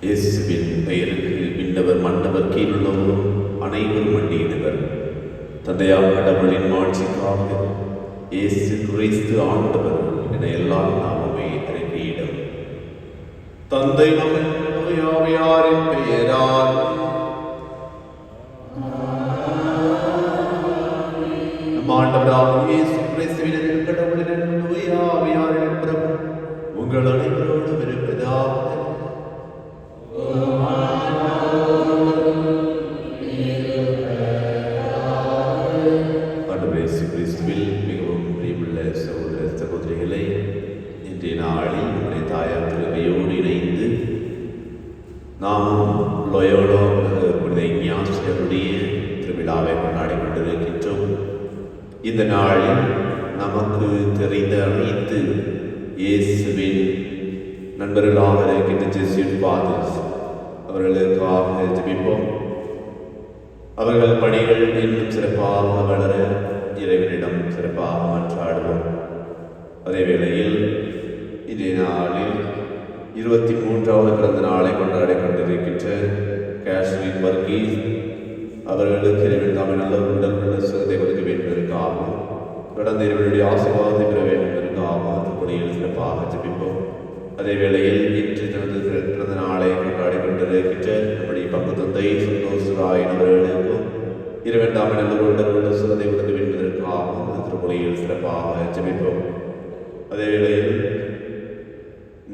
இயேசுவின் பெயருக்கு விண்ணவர் மன்னவர் கீழுள்ளவர் அனைவரும் மண்டியிடுவர். தந்தையாம் கடவுளின் ஆட்சிக்காக இயேசு கிறிஸ்து ஆண்டவர் என எல்லா நாமமே அறிக்கையிடும். தந்தை மகன் தூய ஆவியாரின் பெயரால் நம் ஆண்டவராகிய இயேசு கிறிஸ்துவின் கடவுளின் தூய ஆவியாரின் பிரபு உங்கள் அனைவரோடும் இருப்பதாக. கிறிஸ்துவில் மிகவும் பிரியமுள்ள சகோதர சகோதரிகளை, இன்றைய நாளில் நம்முடைய தாயார் திருவையோடு இணைந்து நாமும் லோயோலோ புனித இஞ்ஞாசியாருடைய திருவிழாவை கொண்டாடி கொண்டிருக்கின்றோம். இந்த நாளில் நமக்கு தெரிந்த அனைத்து இயேசுவின் நண்பர்களாக இருக்கின்ற ஜெசுட் ஃபாதர்ஸ் அவர்களுக்காக ஜெபிப்போம். அவர்கள் பணிகள் இன்னும் சிறப்பாக வளர இறைவனிடம் சிறப்பாக மன்றாடுவோம். அதே வேளையில் இன்றைய நாளில் 23வது பிறந்த நாளை கொண்டாடி கொண்டிருக்கின்ற கேஷ்ரின் வர்கீஸ் அவர்களுக்கு இறைவன் தாமே நல்ல உடல் உள்ள சுகத்தை கொடுக்க வேண்டுவதற்காகவும் கடந்த இறைவனுடைய ஆசீர்வாதத்தை பெற வேண்டுவதற்காகவும் திருப்பணியில் சிறப்பாக ஜெபிப்போம். அதே வேளையில் இன்று தனது பிறந்த நாளை கொண்டாடி கொண்டிருக்கின்ற நம்முடைய பங்கு தந்தை சந்தோஷ் ராயன் அவர்களுக்கும் இறைவன் தாமே நல்ல உடல் உள்ள சுகத்தை கொடுக்க வேண்டுவதற்காகவும் திருப்பணியில் சிறப்பாக ஜெபிப்போம். அதே வேளையில்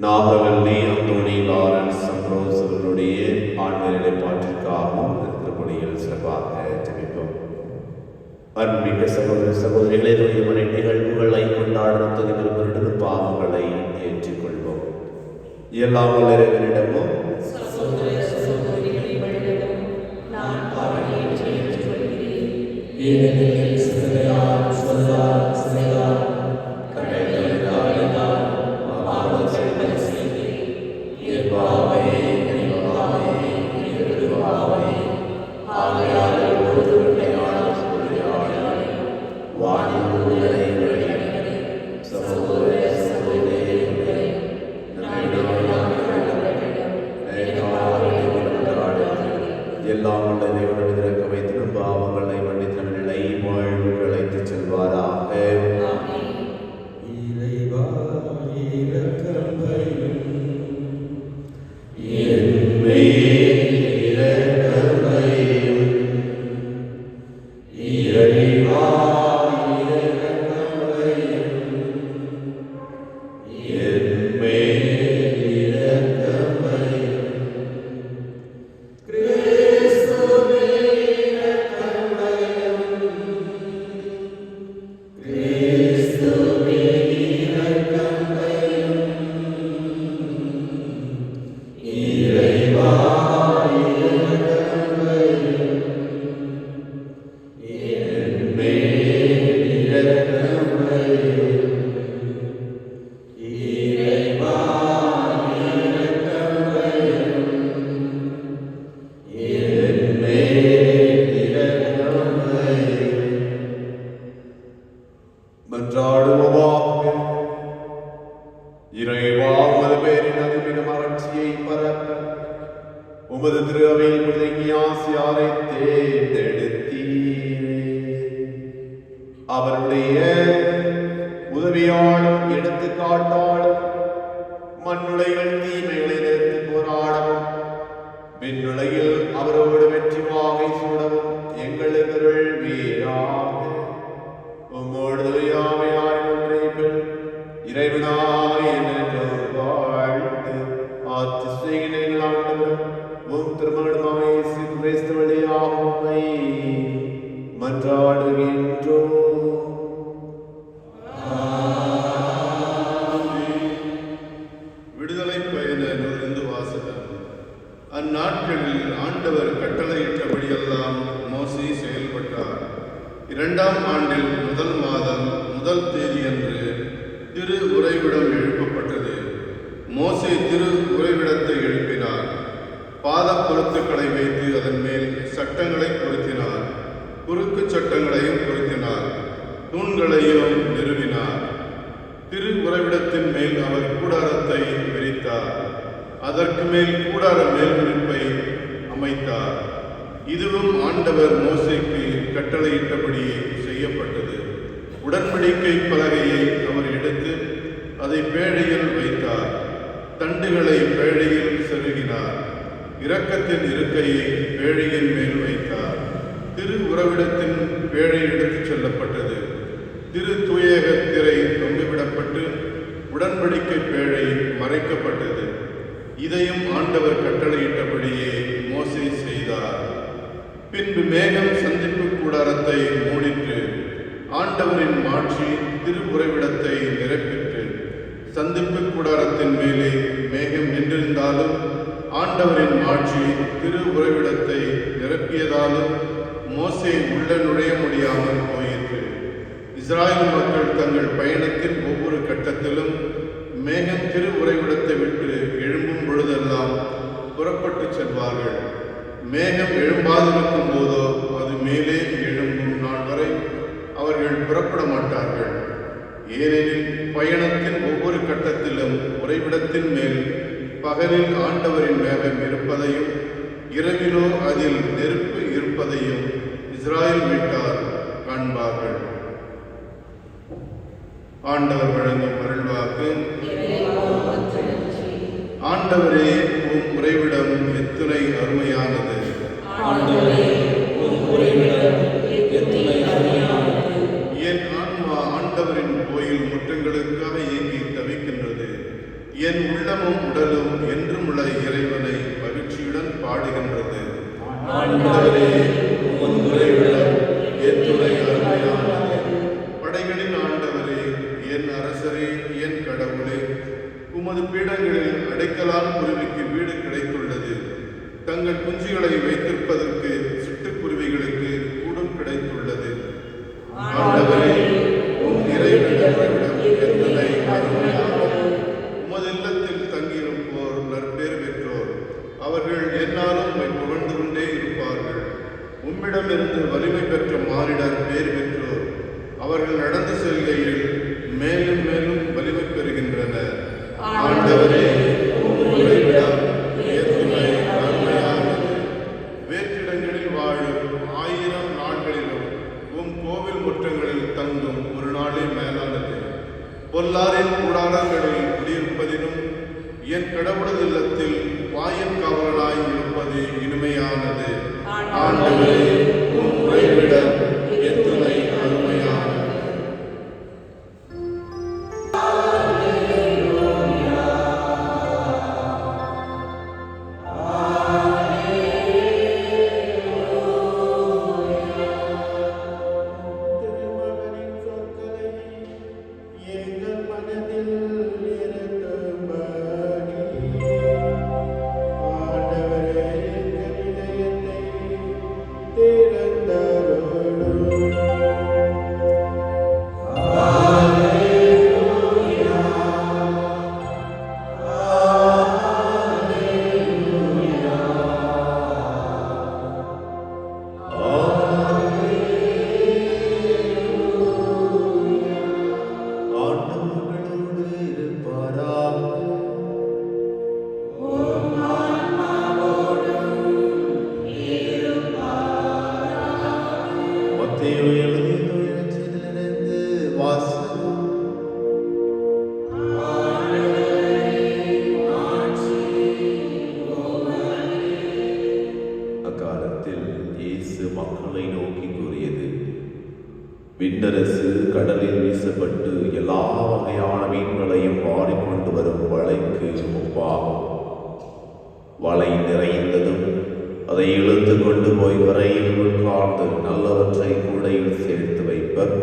நாகவல்லி அந்தோனி லாரன்ஸ் சம்ரோஸ் அவர்களுடைய ஆன்மீக நிலைப்பாட்டிற்காகவும் திருப்பணியில் சிறப்பாக ஜெபிப்போம். அன்பிக்க சகோதர சகோதரிகளை மறை நிகழ்வுகளை கொண்டாடும் தகுதிகளுடன் பாவங்களை ஏற்றுக்கொள்வோம். எல்லாம் இறைவனிடமும் உமது திரு அவையில் புனித இஞ்ஞாசியாரை தேர்ந்தெடுத்தீரே. அவருடைய உதவியாலும் எடுத்துக்காட்டாலும் மண்ணுலைகள் தீமைகளை எதிர்த்து போராடவும் விண்ணுலையில் அவரோடு வெற்றி வாகை சூடவும் எங்களுக்கு அருள் வீராக. உம்மோடு யாவையாய் ஒன்றைப்பில் இறைவனாய் என்றும் வாழ்ந்து ஆட்சி செய்கிறீர்கள். ஆண்டவர் உம் திருமகனுமாய் இயேசு கிறிஸ்து வழியாக உம்மை மன்றாடுகின்றோம். விடுதலை பயண நூலிருந்து வாசகம். அந்நாட்களில் ஆண்டவர் கட்டளையிட்டபடியெல்லாம் மோசே செயல்பட்டார். 2ஆம் ஆண்டில் 1 மாதம் 1 தேதியன்று திரு உறைவிடம் எழுப்பப்பட்டது. மோசே திரு உறைவிடத்தை எழுப்பினார். பாத பொருத்துக்களை வைத்து அதன் மேல் சட்டங்களை பொருத்தினார். குறுக்கு சட்டங்களையும் பொருத்தினார். தூண்களையும் நிறுவினார். திரு உறைவிடத்தின் மேல் அவர் கூடாரத்தை விரித்தார். அதற்கு மேல் கூடார மேல் விரிப்பை அமைத்தார். இதுவும் ஆண்டவர் மோசேக்கு கட்டளையிட்டபடியே செய்யப்பட்டது. உடன்படிக்கை பலகையை அவர் எடுத்து அதை பேழையில் வைத்தார். தண்டுகளை பேழையில் செருகினார். இரக்கத்தின் இருக்கையை பேழையின் மேல் வைத்தார். திரு உறவிடத்தின் பேழை எடுத்துச் செல்லப்பட்டது. திரு தூயக திரை தொங்கிவிடப்பட்டு உடன்படிக்கை பேழை மறைக்கப்பட்டது. இதையும் ஆண்டவர் கட்டளையிட்டபடியே மோசே செய்தார். பின்பு மேகம் சந்திப்பு கூடாரத்தை மூடிற்று. ஆண்டவரின் மாட்சி திரு உறைவிடத்தை நிரப்பிற்று. சந்திப்பு கூடாரத்தின் மேலே மேகம் நின்றிருந்தாலும் ஆண்டவரின் மாட்சி திரு உறைவிடத்தை நிரப்பியதாலும் மோசே உள்ள நுழைய முடியாமல் போயிற்று. இஸ்ராயல் மக்கள் தங்கள் பயணத்தின் ஒவ்வொரு கட்டத்திலும் மேகம் திரு உறைவிடத்தை விட்டு எழும்பும் பொழுதெல்லாம் புறப்பட்டு செல்வார்கள். மேகம் எழும்பாதிருக்கும் போதோ அது மேலே எழும்பும் நாள் வரை அவர்கள் புறப்பட மாட்டார்கள். ஏனெனில் பயணத்தின் ஒவ்வொரு கட்டத்திலும் உறைவிடத்தின் மேல் பகலில் ஆண்டவரின் மேகம் இருப்பதையும் இரவிலோ அதில் நெருப்பு இருப்பதையும் இஸ்ராயல் வீட்டார் காண்பார்கள். ஆண்டவர் வழங்கும் அருள்வாக்கு. ஆண்டவரே, உம் உறைவிடம் எத்துணை அருமையானது. என் ஆன்மா ஆண்டவரின் கோயில் முற்றங்களுக்காக ஏங்கி தவிக்கின்றது. என் உள்ளமும் உடலும் என்றும் உள்ள இறைவனை மகிழ்ச்சியுடன் பாடுகின்றது. ஆண்டவரே, உம் உறைவிடம் எத்துணை அருமையானது. படைகளின் ஆண்டவரே, என் அரசரே, என் கடவுளே, உமது பீடங்களில் அடைக்கலான் குருவிக்கு வீடு கிடைத்துள்ளது. தங்கள் குஞ்சுகளை வைத்திருப்பதற்கு சிட்டுக்குருவிகளுக்கு கூடும் கிடைத்துள்ளது. ஆண்டவரே, உம் இறைவனிடம் எத்தனை அருமையானது. உமது இல்லத்தில் தங்கியிருப்போர் நற்பேறு பெற்றோர். அவர்கள் எந்நாளும் உம்மை புகழ்ந்து கொண்டே இருப்பார்கள். உம்மிடமிருந்து வலிமை பெற்ற மானிடர் பேறு பெற்றோர். அவர்கள் நடந்து செல்கையில் மேலும் மேலும் வலிமை பெறுகின்றனர். ஆண்டவரே, உம் உறைவிடம் எத்துணை அருமையானது. வேற்றிடங்களில் வாழும் 1000 நாட்களிலும் உம் கோவில் முற்றங்களில் தங்கும் ஒரு நாளே மேலானது. பொல்லாரின் கூடாரங்களில் குடியிருப்பதிலும் என் கடவுளது இல்லத்தில் வாயின் காவலனாய் இருப்பது இனிமையானது. ஆண்டவரே, உம் உறைவிடம் எத்துணை அருமையானது. மக்களை நோக்கி கூறியது, விண்ணரசு கடலில் வீசப்பட்டு எல்லா வகையான மீன்களையும் மாறிக்கொண்டு வரும் வலைக்கு ஒப்பாகும். வலை நிறைந்ததும் அதை இழுத்து கொண்டு போய் கரையில் உட்கார்ந்து நல்லவற்றை கூடையில் சேர்த்து வைப்பர்,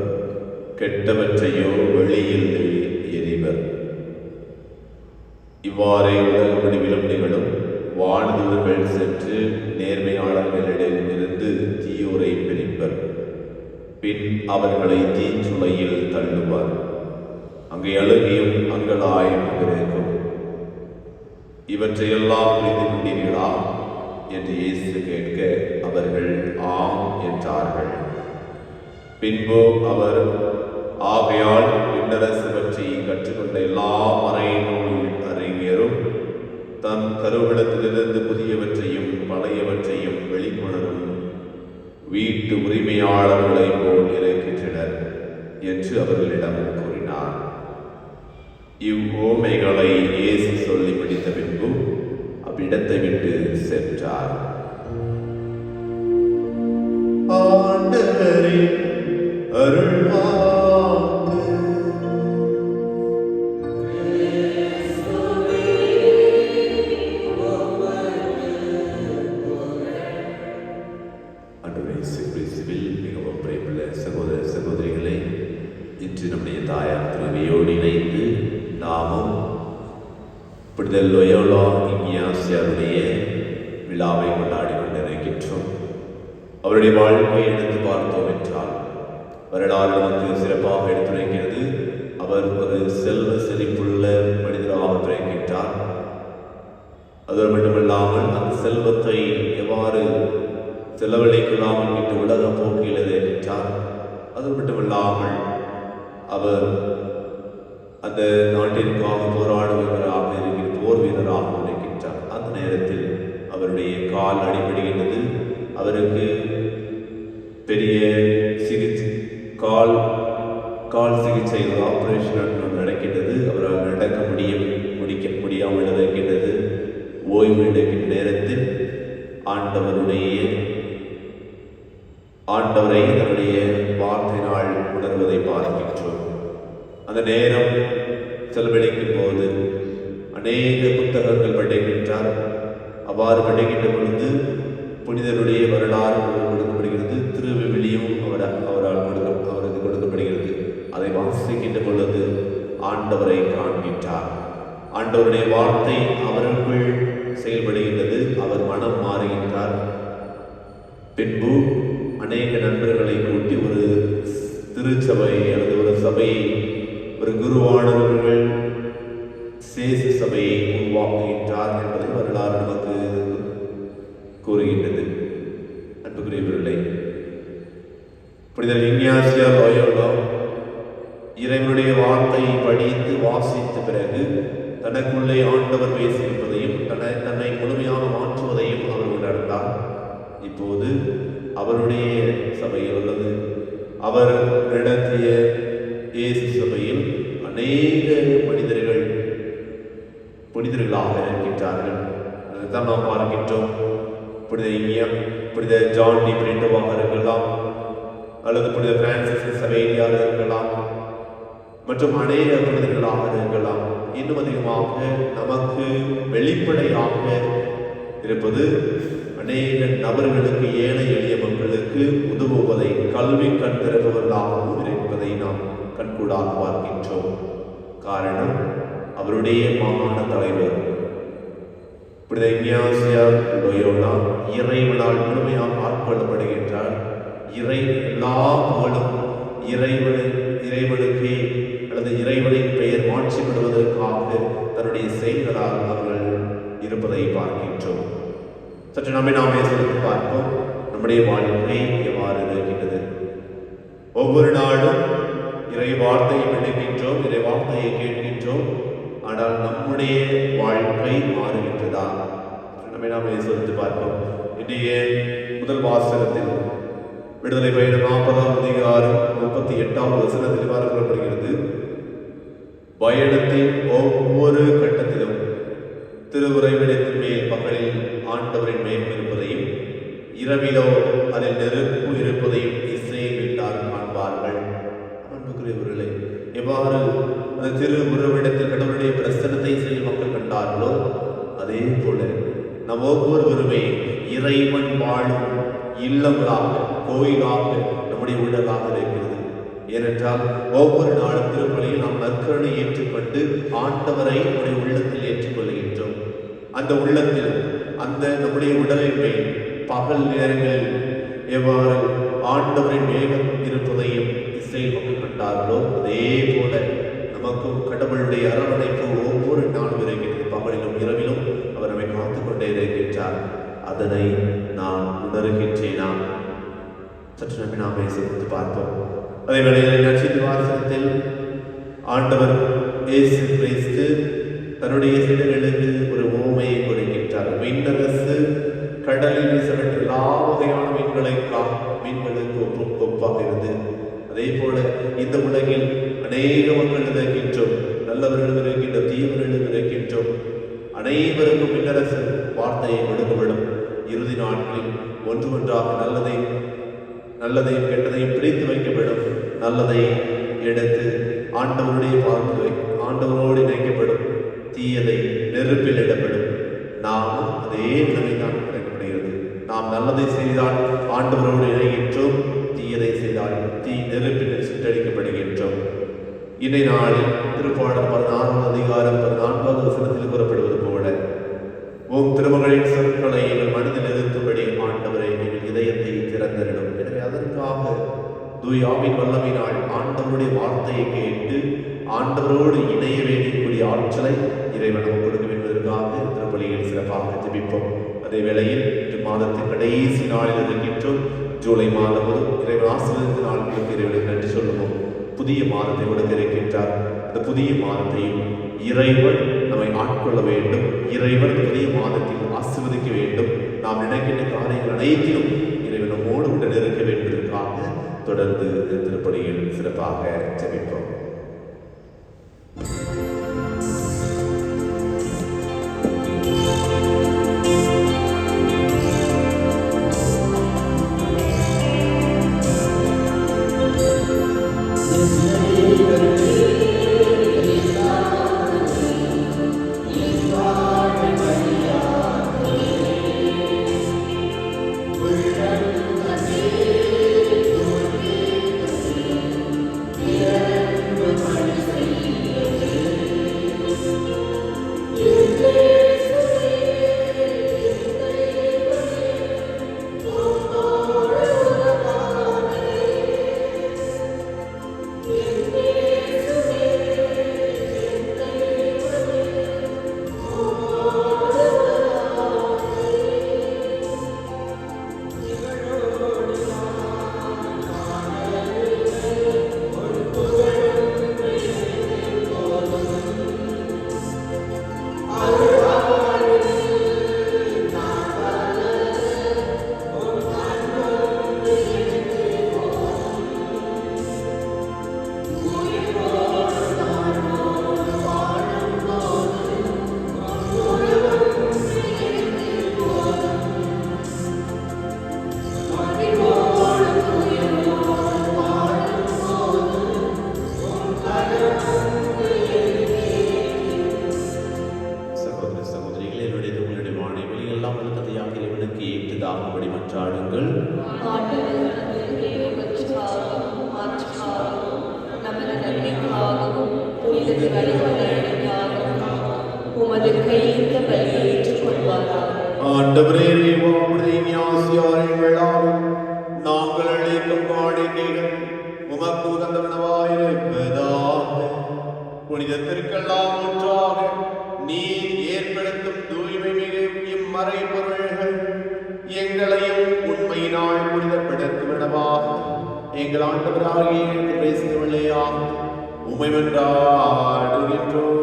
கெட்டவற்றையோ வெளியில் எறிவர். இவ்வாறே உலக முடிவிலும் நிகழும். வாழ்ந்தவர்கள் சென்று நேர்மையாளர்களிடம் இருந்து தீயோரை பிரிப்பர், பின் அவர்களை தீச்சுளையில் தள்ளுவார். அங்கே அழுகியும் அங்கலாயும் இருக்கும். இவற்றையெல்லாம் புரிந்து கொண்டீர்களா என்று இயேசு கேட்க அவர்கள் ஆம் என்றார்கள். பின்பு அவர், ஆகையால் விண்ணரசு பற்றி கற்றுக்கொண்ட எல்லா மறைநூல் அறிஞரும் தம் வீட்டு உரிமையாளர்களைப் போல் இருக்கின்றனர் என்று அவர்களிடம் கூறினார். இவ்வோமைகளை இயேசு சொல்லி முடித்த பின்பு அவ்விடத்தை விட்டு சென்றார். ஆண்டவரின் அருள்வாக்கு. ஆண்டவரே இயேசு கிறிஸ்துவில் மிகவும் பிரியமுள்ள சகோதர சகோதரிகளே, இன்று நம்முடைய தாயார் திருவையோடு இணைந்து நாமும் புனித லோயோலா இக்ஞாசியாருடைய விழாவை கொண்டாடி கொண்டிருக்கின்றோம். அவருடைய வாழ்க்கையை எடுத்து பார்த்தோம் என்றால் வரலாறு நமக்கு சிறப்பாக எடுத்துரைக்கிறது. அவர் ஒரு செல்வ செழிப்புள்ள மனிதராக துறைக்கின்றார். அது மட்டுமல்லாமல் அந்த செல்வத்தை எவ்வாறு செலவழிக்கலாம் என்கின்ற உலக போக்கில் இருக்கின்றார். அது மட்டுமல்லாமல் அவர் அந்த நாட்டிற்காக போராடுபவராக இருக்கிற போர் வீரராக இருக்கின்றார். அந்த நேரத்தில் அவருடைய கால் அடிபடுகின்றது. அவருக்கு பெரிய சிகிச்சை கால் சிகிச்சை ஆபரேஷன் நடக்கின்றது. அவரால் நடக்க முடியாமல் இருக்கின்றது. ஓய்வு எடுக்கின்ற நேரத்தில் ஆண்டவரை தன்னுடைய வார்த்தையினால் உணர்வதை பார்க்கின்றோம். அந்த நேரம் செலவழிக்கும் போது அநேக புத்தகங்கள் படிக்கின்றார். அவ்வாறு படிக்கின்ற பொழுது புனிதருடைய வரலாறு கொடுக்கப்படுகிறது. திருவிவிலியமும் அவருக்கு கொடுக்கப்படுகிறது. அதை வாசிக்கின்ற பொழுது ஆண்டவரை காண்கின்றார். ஆண்டவருடைய வார்த்தை அவருக்குள் செயல்படுகின்றது. அவர் மனம் மாறுகின்றார். பின்பு அநேக நண்பர்களை கூட்டி ஒரு திருச்சபை அல்லது ஒரு சபையை, ஒரு குருவானவர்கள் சேசு சபையை உருவாக்குகின்றார் என்பதை வரலாறு நமக்கு கூறுகின்றது. அன்புக்குரியவர்களே, புனித இக்ஞாசியா லோயோலா இறைவனுடைய வார்த்தையை படித்து வாசித்த பிறகு தனக்குள்ளே ஆண்டவர் பேசியிருப்பதையும் தன்னை முழுமையாக மாற்றுவதையும் அவர் உணர்ந்தார். இப்போது அவருடைய சபையில் உள்ளது அவர் நடத்திய இயேசு சபையில் அநேக புனிதர்களாக இருக்கின்றார்கள். அதுதான் நாம் பார்க்கின்றோம். புனித ஜான் டி பிரிண்டோவாக இருக்கலாம், அல்லது புனித பிரான்சிஸ் சவேரியாக இருக்கலாம், மற்றும் அநேக புனிதர்களாக இருக்கலாம். இன்னும் அதிகமாக நமக்கு வெளிப்படையாக இருப்பது அநேக நபர்களுக்கு, ஏழை எளிய மக்களுக்கு உதவுவதை, கல்வி கண் திறப்பவர்களாகவும் இருப்பதை நாம் கண்கூடாக பார்க்கின்றோம். காரணம், அவருடைய மாகாண தலைவர் புனித இக்ஞாசியா லோயோலா இறைவனால் முழுமையாக ஆட்கொள்ளப்படுகின்றார். எல்லா புகழும் இறைவனுக்கே அல்லது இறைவனின் பெயர் மாற்றிவிடுவதற்காக தன்னுடைய செயல்களால் அவர்கள் இருப்பதை பார்க்கின்றோம். சற்று நாமே செலுத்தி பார்ப்போம். நம்முடைய வாழ்க்கை எவ்வாறு இருக்கின்றது? ஒவ்வொரு நாளும் இறை வார்த்தையை படிக்கின்றோம், இறை வார்த்தையை கேட்கின்றோம். ஆனால் நம்முடைய வாழ்க்கை மாறுகின்றதா? நாமே செலுத்தி பார்ப்போம். இன்றைய முதல் வாசகத்தில் விடுதலை பயணம் 40ஆம் அதிகாரம் 38ஆவது வசனத்தில் இவ்வாறு கூறப்படுகிறது: பயணத்தின் ஒவ்வொரு கட்டத்திலும் திருவுறைவிடத்தின் மேல் பகலில் ஆண்டவரின் மேல் இருப்பதையும் இரவிலோ அதில் நெருப்பு இருப்பதையும் இஸ்ரேல் வீட்டார் காண்பார்கள். அன்புக்குரியவர்களே, எவ்வாறு அந்த திருவுறைவிடத்தில் கடவுளுடைய பிரசன்னத்தை இஸ்ரேல் மக்கள் கண்டார்களோ, அதே போல நம் ஒவ்வொருவருமே இறைவன் வாழும் இல்லங்களாக, கோயிலாக நம்முடைய உள்ளதாக இருக்கிறது. ஏனென்றால் ஒவ்வொரு நாளும் திருப்பலியில் நாம் நற்கருணை ஏற்றுக்கொண்டு ஆண்டவரை நம்முடைய உள்ளத்தில் ஏற்றுக்கொள்கின்றோம். அந்த உள்ளத்தில் அந்த நம்முடைய உடலின் மேல் பகல் நேரங்களில் எவ்வாறு ஆண்டவரின் மேகம் இருப்பதையும் இஸ்ரேல் மக்கள் கண்டார்களோ, அதே போல நமக்கும் கடவுளுடைய அரவணைப்பு ஒவ்வொரு நாளும் இருக்கிறது. பகலிலும் இரவிலும் அவர் நம்மை காத்துக்கொண்டே இருக்கின்றார். அதனை நாம் உணர்கின்றேனா? சற்று நாமே சிந்தித்து பார்ப்போம். அதே வேளையில் நற்செய்தி வாசகத்தில் ஆண்டவர் இயேசு கிறிஸ்து தன்னுடைய சீடர்களுக்கு ஒரு உவமையை கொடுக்கின்றார். விண்ணரசு கடலில் வீசப்பட்ட எல்லா வகையான தீவிரம் இருக்கின்றோம். அனைவருக்கும் விண்ணரசு வார்த்தையை கொடுக்கப்படும். இறுதி நாட்களில் ஒன்றாக நல்லதையும் கெட்டதையும் பிரித்து வைக்கப்படும். நல்லதை எடுத்து ஆண்டவரோடு இணைக்கப்படும். தீயதை நெருப்பில் இடப்படும். நாமும் அதே நிலைதான் கிடைக்கப்படுகிறது. நாம் நல்லதை செய்தால் ஆண்டவரோடு இணைகின்றோம். தீயதை செய்தால் நெருப்பில் சுற்றடிக்கப்படுகின்றோம். இன்றைய நாளில் திருப்பாடல் 16 அதிகாரம் 14 வசனத்தில் கூறப்படுவது போல, உம் திருமகளின் சொற்களை எங்கள் மனதில் நிறுத்தும்படி ஆண்டவரை எங்கள் இதயத்தை திறந்தரிடும். எனவே அதற்காக தூயாவின் வல்லமையினால் ஆண்டவருடைய வார்த்தையை கேட்டு ஆண்டவரோடு இணைய வேண்டிய ஆற்றலை இறைவன் நமக்கு கொடுக்கும் என்பதற்காக திருப்பலியில் சிறப்பாக ஜெபிப்போம். அதே வேளையில் மாதத்தின் கடைசி நாளில் இருக்கின்றோம். ஜூலை மாதம் இறைவன் ஆசீர்வதித்த நாட்களுக்கு இறைவனை நன்றி சொல்லுவோம். புதிய மாதத்தை கொடுக்க இருக்கின்றார். அந்த புதிய மாதத்தையும் இறைவன் நம்மை ஆட்கொள்ள வேண்டும். இறைவன் புதிய மாதத்தில் ஆசீர்வதிக்க வேண்டும். நாம் நினைக்கின்ற காரியங்கள் அனைத்திலும் இறைவன் நம்மோடு உடன் இருக்க வேண்டுவதற்காக தொடர்ந்து திருப்பலியில் சிறப்பாக ஜெபிப்போம். ஆண்டவரே, நாங்கள் அழைக்கும் காணிக்கைகள் உமக்கு உகந்தவனவாயிருப்பதாக. புனிதத்திற்கெல்லாம் ஒன்றாக நீர் ஏற்படுத்தும் தூய்மை மிகு இம்மறைபொருள்கள் எங்களையும் உண்மையினால் புனிதப்படுத்துவனவாக. எங்கள் ஆண்டவராகிய கிறிஸ்துவிலேயாக உம்மை மன்றாடுகின்றோம்.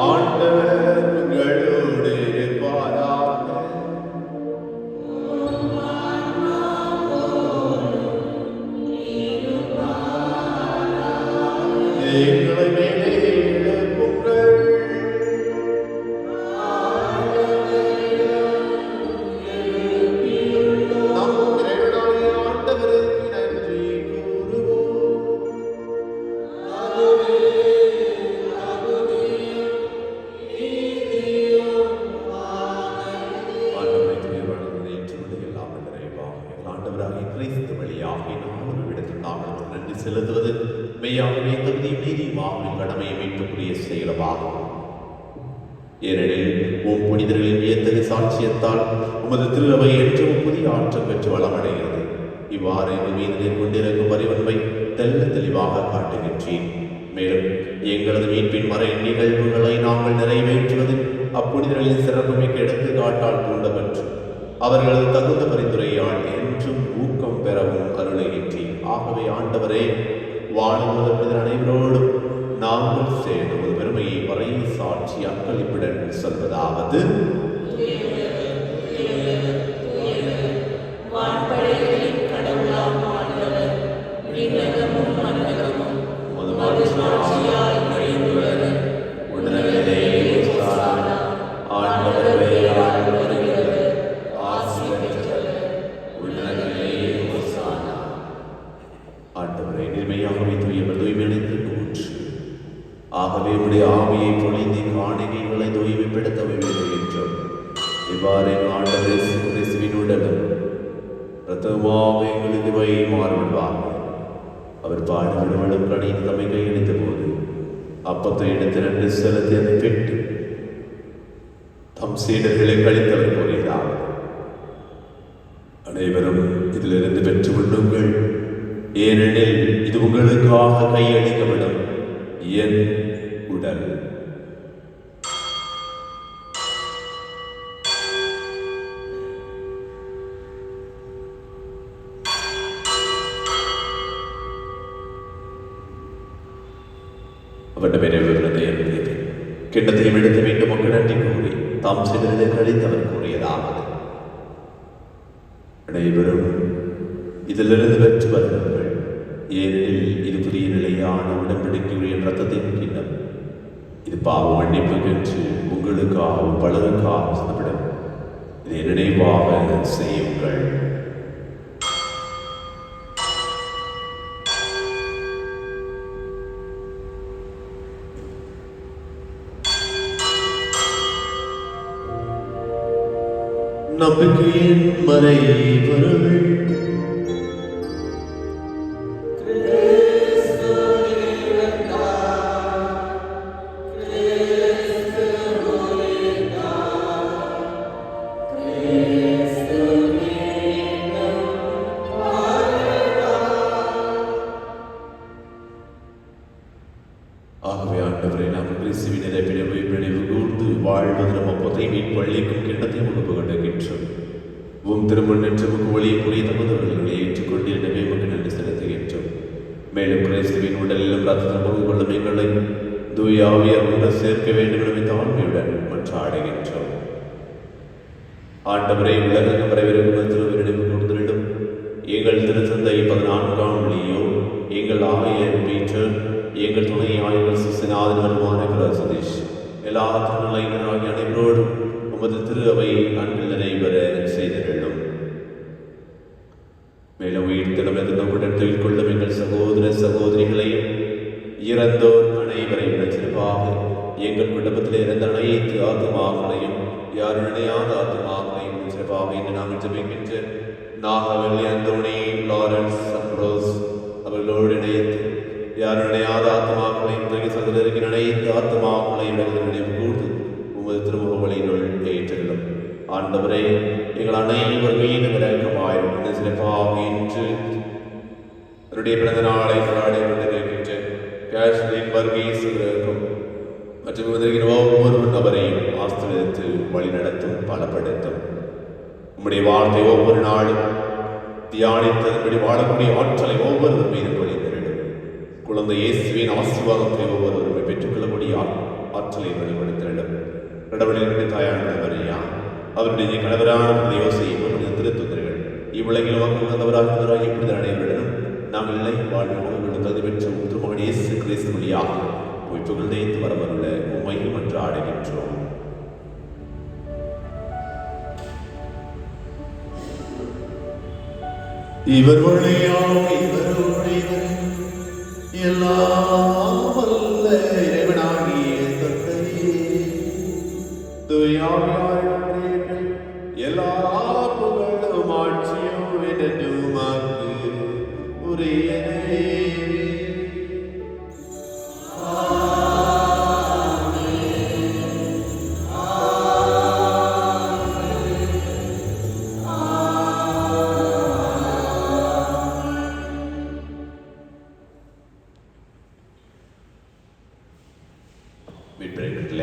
ஆண்டவர் உங்களோடு இருப்பாராக. எங்களை மேலே எழுப்புங்கள். நம் இறைவனாகிய ஆண்டவருக்கு நன்றி கூறுவோம். கிறிஸ்து வழியாக நாங்கள் நன்றி செலுத்துவது மெய்யாகவே தகுதியும் நீதியுமாகும் கடமையை மீட்கக்கூடிய செயலமாகும். ஏனெனில் உம் புனிதர்களின் ஏத்தகு சாட்சியத்தால் உமது திருவை என்றும் புதிய ஆற்றல் பெற்று வளமடைகிறது. இவ்வாறு எங்கள் மீது நீர் கொண்டிருக்கும் பரிவன்பை தெல்ல தெளிவாக காட்டுகின்றேன். மேலும் எங்களது மீட்பின் மறை நிகழ்வுகளை நாங்கள் நிறைவேற்றுவது அப்புனிதர்களின் சிறப்புமிக்க எடுத்துக்காட்டால் தூண்டப்பெற்று அவர்களது தகுந்த பரிந்துரையால் என்றும் ஊக்கம் பெறவும் அருளுகின்றேன். ஆகவே ஆண்டவரே, வாழும் அனைவரோடும் நாங்கள் சேர்ந்து ஒரு பெருமையை பறை சாட்சி அக்களிப்புடன் சொல்வதாவது: கடவுளாம் ஆண்டவர், விண்ணகமும் மன்னகமும் ஆகவே தூயவர் தூய்மையடைந்து கூற்று. ஆகவே உடைய ஆவியை பொழிந்து காணிகைகளை தூய்மைப்படுத்த வேண்டும். இவ்வாறு ஆண்டவர் இயேசு கிறிஸ்துவின் உடலும் இரத்தமாக எங்களுக்கு இவை மாறுபடுவார். அவர் பாடுபடுவதும் கடிந்து தம்மை கையளித்த போது அப்பத்தை எடுத்து நன்றி செலுத்தி அதை பெற்று தம் சீடர்களை கழித்தவர் கூறியதார், அனைவரும் இதிலிருந்து பெற்று கொள்ளுங்கள், ஏனெனில் இது உங்களுக்காக கையளிக்கப்படும் என் உடல். அவருடைய விவரத்தை கிண்ணத்தையும் எடுத்து மீண்டும் மக்கள் நன்றி கூறி தாம் சிலரை கழித்தவர் கூறியதாவது, அனைவரும் இதிலிருந்து பெற்று வருங்கள், ஏனெனில் இது புதிய நிலையான உடன்படிக்கையுடைய ரத்தத்தின் கிண்ணம். இது பாவ மன்னிப்புக்கென்று உங்களுக்காகவும் பலருக்காகவும் சிந்தப்படும். இதை நினைவாக செய்யுங்கள். நம்பிக்கையின் மறைபொருள் ஆகவே ஆண்டவரை நாம் கிறிஸ்துவின் நினைவு கூர்ந்து வாழ்வதற்கு அப்பத்தை மீட்பள்ளிக்கும் கிண்ணத்தையும் உணவு கண்டுகின்றோம். திரும்ப நின்றமுக்கு ஒளியை புரிய தகுந்தவர்களை ஏற்றுக்கொண்டு எனவே நமக்கு நன்றி செலுத்துகின்றோம். மேலும் கிறிஸ்துவின் உடலிலும் ரத்தத்தில் பங்கு கொள்ளும் எங்களை தூய ஆவியார் ஒன்று சேர்க்க வேண்டும் என தாழ்மையுடன் மன்றாடுகின்றோம். ஆண்டவரை உலகம் வரவிருக்கும் திருவிருநினைவு கூர்ந்திடும் எங்கள் திருத்தந்தை 14ஆம் லியோ, எங்கள் ஆயர் பீட்டர், எங்கள் துணை ஆய்வர் சுசனாதன் வருமான சதீஷ், எல்லா திருநிலையினராகிய அனைவரோடும் உமது திரு அவை அன்பில் நிறைவேற செய்திருளும். மேலும் உயிர்த்தலும் எதிர்ப்புடன் தொழில் கொள்ளும் எங்கள் சகோதர சகோதரிகளையும் இறந்தோர் அனைவரையும் சிறப்பாக எங்கள் குடும்பத்தில் இறந்த அனைத்து ஆத்மாக்களையும் யார் நினையாத ஆத்மாக்களையும் சிறப்பாக இன்று நாங்கள் ஜெபிக்கின்ற நாகவல்லி, அந்தோணி, லாரன்ஸ், அம்ப்ரோஸ் அவர்களோடு இணைத்து யார் நினையாத ஆத்மாக்களையும் சகோதரின் அனைத்து ஆத்மாக்களையும் நினைவு கூர்ந்து உமது திருமுக வழியினுள் ஏற்றிருளும். ஆண்டவரே, எங்கள் அனைவர் மீதும் இரக்கமாயிரும். இந்த சிறப்பாக இன்று அவருடைய பிறந்த நாளை கொண்டாடி கொண்டிருக்கின்ற கேஷ்லின் வர்கீசுக்கும் மற்றும் ஒவ்வொரு நபரையும் ஆஸ்திரத்து வழிநடத்தும் பலப்படுத்தும். உம்முடைய வார்த்தை ஒவ்வொரு நாளும் தியானித்தபடி வாழக்கூடிய ஆற்றலை ஒவ்வொருவர் மீதும் பொழிந்திருடும். குழந்தை இயேசுவின் ஆசீர்வாதத்தை ஒவ்வொருவரும் பெற்றுக்கொள்ளக்கூடிய ஆற்றலை வெளிப்படுத்திடும். கடவுளின் தாயான மரியா, அவருடைய கணவரான யோசேப்பு, திருத்துதர்கள் இவ்வுலகில் வாக்குவந்தவராக இப்படி அனைவரிடனும் நாங்கள் நிலை வாழ்வு தகுதி பெற்ற உத்தமகன் இயேசு கிறிஸ்து வழியாக உயிர்ப்புகள் தேய்த்து வரவருள்ள உண்மையும் என்று ஆடுகின்றோம். இவர் வழியாக இவரோடு எல்லாம் வல்ல இறைவனாகிய தந்தையே, தூயாவியாரிடத்தில் எல்லா புகழும் ஆட்சியும் உமக்கு உரியதே.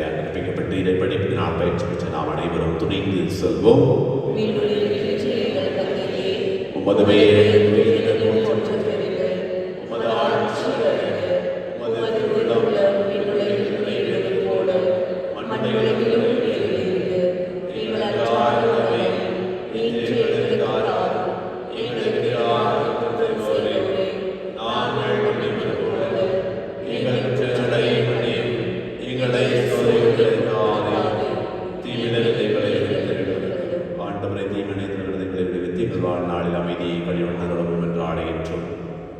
அனுப்பிக்கப்பட்டு இடைப்படிப்பு நாம் பயிற்சி பெற்ற நாம் அனைவரும் துணிந்து செல்வோம். உமது வாழ்நாளில் அமைதியை கழிவந்தர்களும் என்று ஆடுகின்றோம்.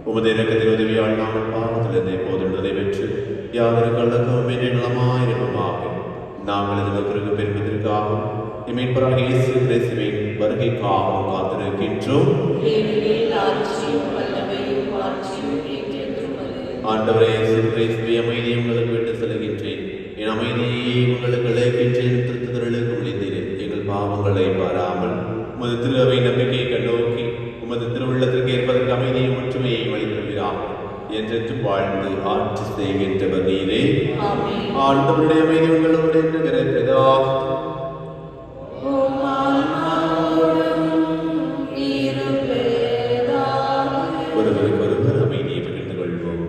உமது இறக்கத்தில் உதவியால் வழியால் நாங்கள் பாவத்திலிருந்து எப்போது விடுதலை பெற்று யாதொரு கள்ளத்துவம் நலமாயிருக்குமாக நாங்கள் இதற்கு பெறுவதற்காகவும் மீட்பராக இயேசு கிறிஸ்துவின் வருகைக்காகவும் காத்திருக்கின்றோம். ஆண்டவரே இயேசு கிறிஸ்துவை அமைதியை உங்களுக்கு விட்டு செல்கின்றேன். என் அமைதியை உங்களுக்கு அழைக்கின்றேன். திருத்துதலுக்கு விழித்தேன். எங்கள் பாவங்களை பாராமல் உமது திரு அவை நம்பிக்கையை கண்ணோக்கி உமது திருவுள்ளத்திற்கு ஏற்பதற்கு அமைதியை ஒற்றுமையை வழிபடுகிறார் என்று வாழ்ந்து ஆட்சி செய்கின்றவர் நீரே. ஆண்டவருடைய அமைதி உங்களோடு என்று கிடைத்ததா? ஒருவருக்கொருவர் அமைதியை பகிர்ந்து கொள்வோம்.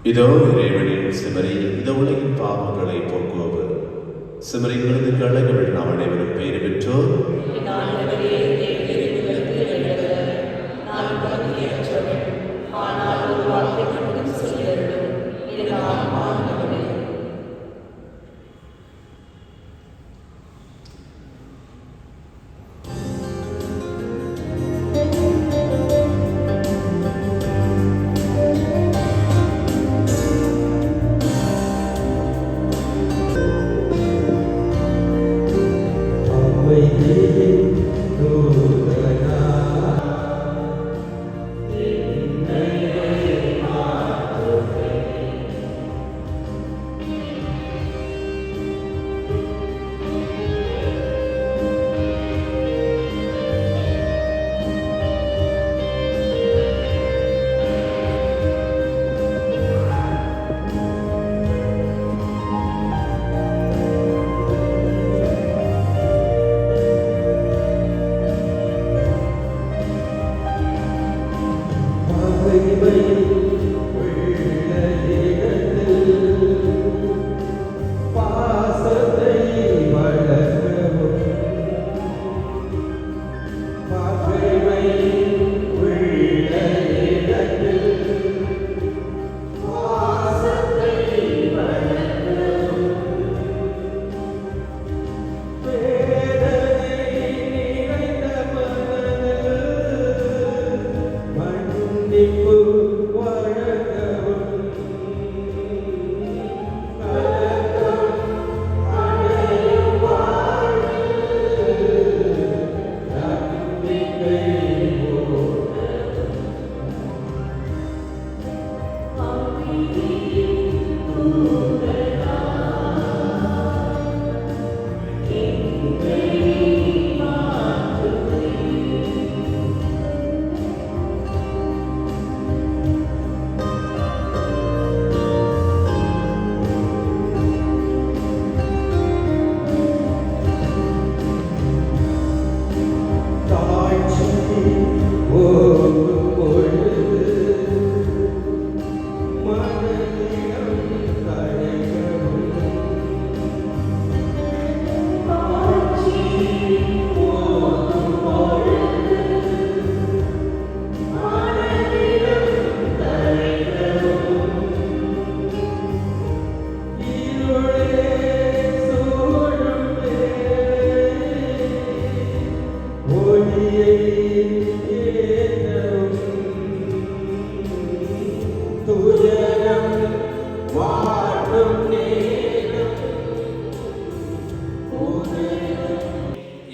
இதோ இறைவனின் சிமரி, இந்த உலகின் பாவங்களை போக்குவர் சிமரிங்களுக்கு கழகங்கள் நாம் அனைவரும் பெயர் பெற்றோர்.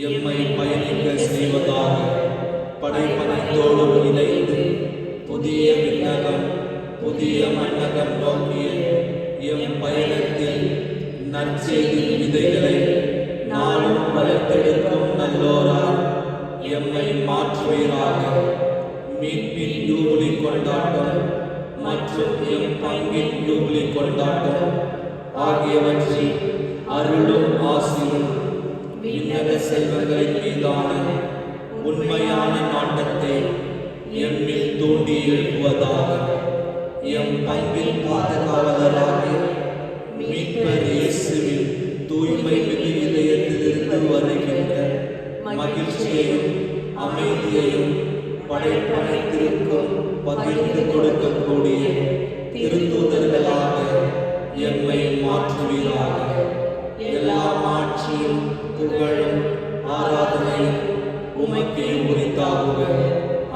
எம்மை பயணிக்க செய்வதாக படைப்பனைத்தோடு இணைந்து புதிய விண்ணகம் புதிய மன்னகம் நோக்கிய எம் பயணத்தில் நற்செய்தி விதைகளை நாளும் வளர்த்தெடுக்கும் நல்லோரால் எம்மை மாற்றுவீராக. மீட்பின் யூபிலி கொண்டாட்டம் மற்றும் எம் பங்கின் யூபிலி கொண்டாட்டம் ஆகியவற்றில் அருளும் ஆசியும் விண்ணக செல்வங்களின் மீதான உண்மையான நாட்டத்தை எம்மில் தூண்டி எழுப்புவதாக. எம் பங்கில் பாதுகாவலராகிய மீட்பர் இயேசுவின் தூய்மை மிகு இதயத்திலிருந்து வருகின்ற மகிழ்ச்சியையும் அமைதியையும் படைப்பனைத்திற்கும் பகிர்ந்து கொடுக்கக்கூடிய திருத்தூதர்களாக எம்மை மாற்றுவீராக. எல்லா ஆட்சியும் புகழும் ஆராதனையும் உமக்கே உரித்தாகுக.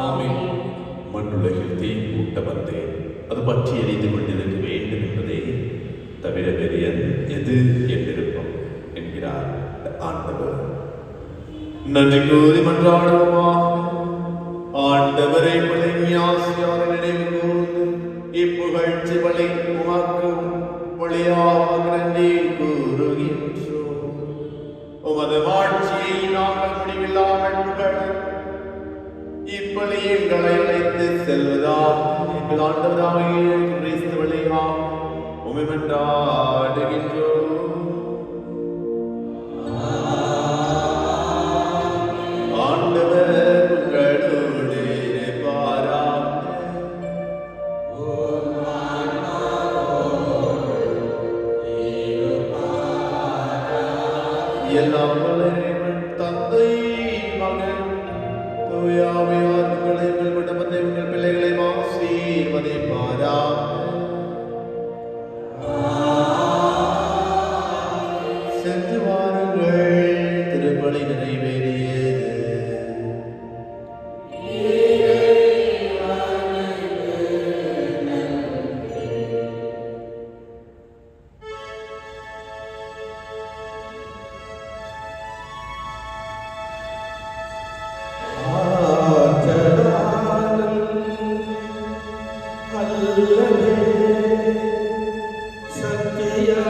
ஆமென். மண்ணுலகில் தீ கூட்ட வந்தேன், அது பற்றி எரிந்து கொண்டிருக்க வேண்டும் என்பதே தவிர பெரியன் எது என்றிருப்போம் என்கிறார் ஆண்டவர். நன்றி கூறி மன்றாடுவோமா. ஆண்டவரை பழையாசியார் நினைவு கூர்ந்து இப்புகழ்ச்சி பழி உமாக்கும் ஒளியாக நன்றி கூறுகின்றோம். உமது வாழ்ச்சியை நாங்கள் முடிவில்லாமல் புகழ இப்படி எங்களை அழைத்து செல்வதாக எங்கள் ஆண்டவராகிய கிறிஸ்து வழியாக உம்மை மன்றாடுகின்றோம். ஆண்டவர் உங்களோடு இருப்பாராக. எல்லாம் வல்ல இறைவன் தந்தை மகன் தூயாமையார் உங்களை உங்கள் குடும்பத்தை உங்கள் பிள்ளைகளை ஆசீர்வதிப்பாராக. சென்று வாருங்கள், திருப்பலி நிறைவேறியது. சத்தியா